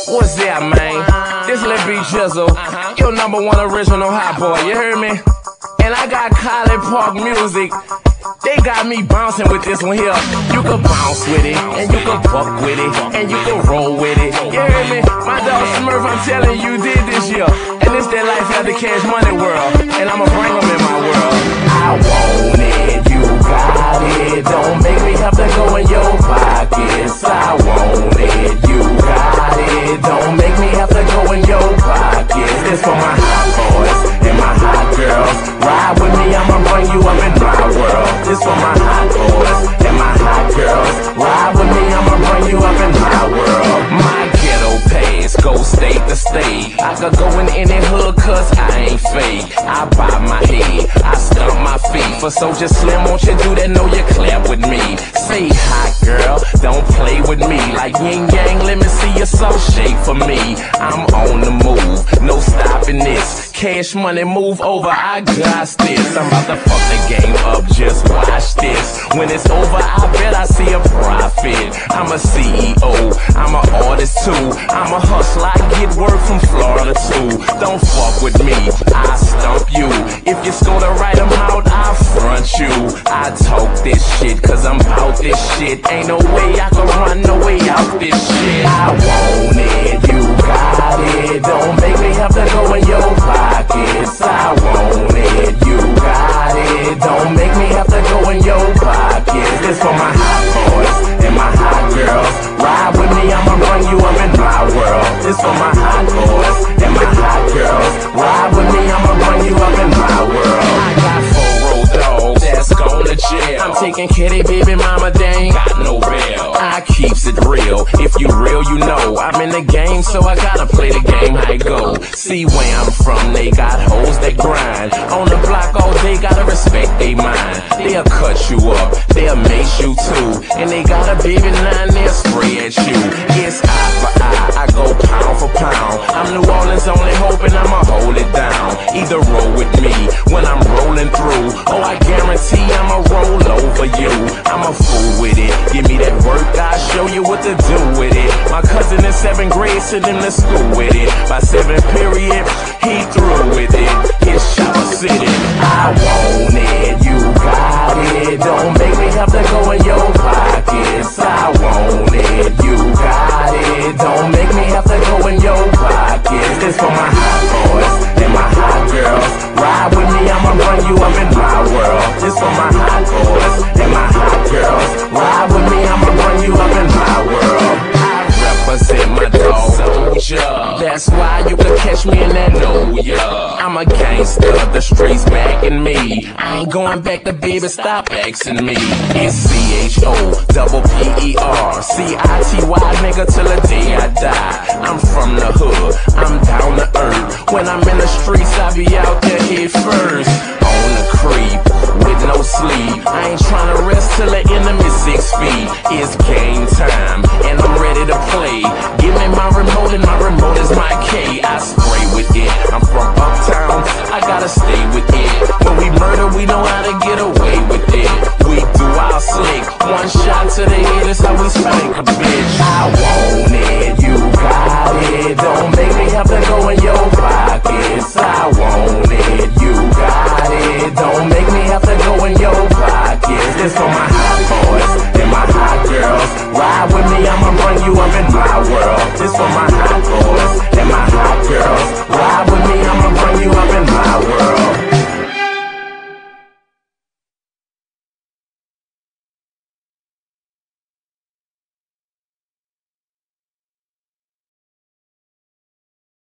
What's that, man? This Lil B Jizzle, your #1 original hot boy, you heard me? And I got College Park Music. They got me bouncing with this one here. You can bounce with it, and you can buck with it, and you can roll with it. You heard me? My dog Smurf, I'm telling you, did this year. And it's that life after Cash Money world. And I'ma bring them in my world. I want it, you got it. Don't make me have to go in your pockets. I want it, you got it. Don't make me have to go in your pockets. This for my hot boys and my hot girls. Ride with me, I'ma bring you up in my world. This for my hot boys and my hot girls. Ride with me, I'ma bring you up in my world. My ghetto pass, go state to state. I could go in any hood cause I ain't fake. I bob my head, I stomp my feet. For Soulja Slim, won't you do that? Know you clap with me. Say hot girl, don't play with me. Like yin yang, let me see your soul shake for me. I'm on the move, no stopping this. Cash Money, move over, I got this. I'm about to fuck the game up, just watch this. When it's over, I bet I see a profit. I'm a CEO, I'm an artist too. I'm a hustler, I get work from Florida too. Don't fuck with me, I stump you. If you score the right amount, I'll front you. I talk this shit, cause I'm about this shit. Ain't no way I can run no way out this shit. I want it, you got it. Don't make me have to go in your pockets. I want it, you got it. Don't make me have to go in your pockets. This for my hot boys and my hot girls. Ride with me, I'ma bring you up in my world. This for my hot boys and my hot girls. Ride with me, I'ma bring you up in my world. I got 4 road dogs that's gone to jail. I'm taking care of baby mama, they ain't got no bail. I keeps it real, if you real you know. I'm in the game so I gotta play the game how it go. See where I'm from, they got hoes that grind. On the block all day, gotta respect they mind. They'll cut you up, they'll mace you too. And they got a baby 9, they'll spray at you. It's eye for eye, I go pound for pound. I'm New Orleans only hoping I'ma hold it down. Either roll with me when I'm rolling through, or I guarantee I'ma roll over you. I'm a fool with it, give me that work, I'll show you what to do with it. My cousin in 7th grade sent him to school with it. By 7th period, he through with it. It's Chopper City. I want it, you got it. Don't make me have to go in your pockets. I want it, you got it. Don't make me have to go in your pockets. This for my hot boys and my hot girls. Ride with me, I'ma bring you up in my world. This for my hot boys and my hot girls. Ride with me, I'ma bring you up in my world. I represent my dog Soulja. That's why you can catch me in that Know Ya. I'm a gangster, the streets backing me. I ain't going back to baby, stop asking me. It's CHOPPER, CITY, nigga, till the day I die. I'm from the hood, I'm down to earth. When I'm in the streets, I be out there head first. On the creep, with no sleep. I ain't tryna rest till the enemy 6 feet. It's game time, and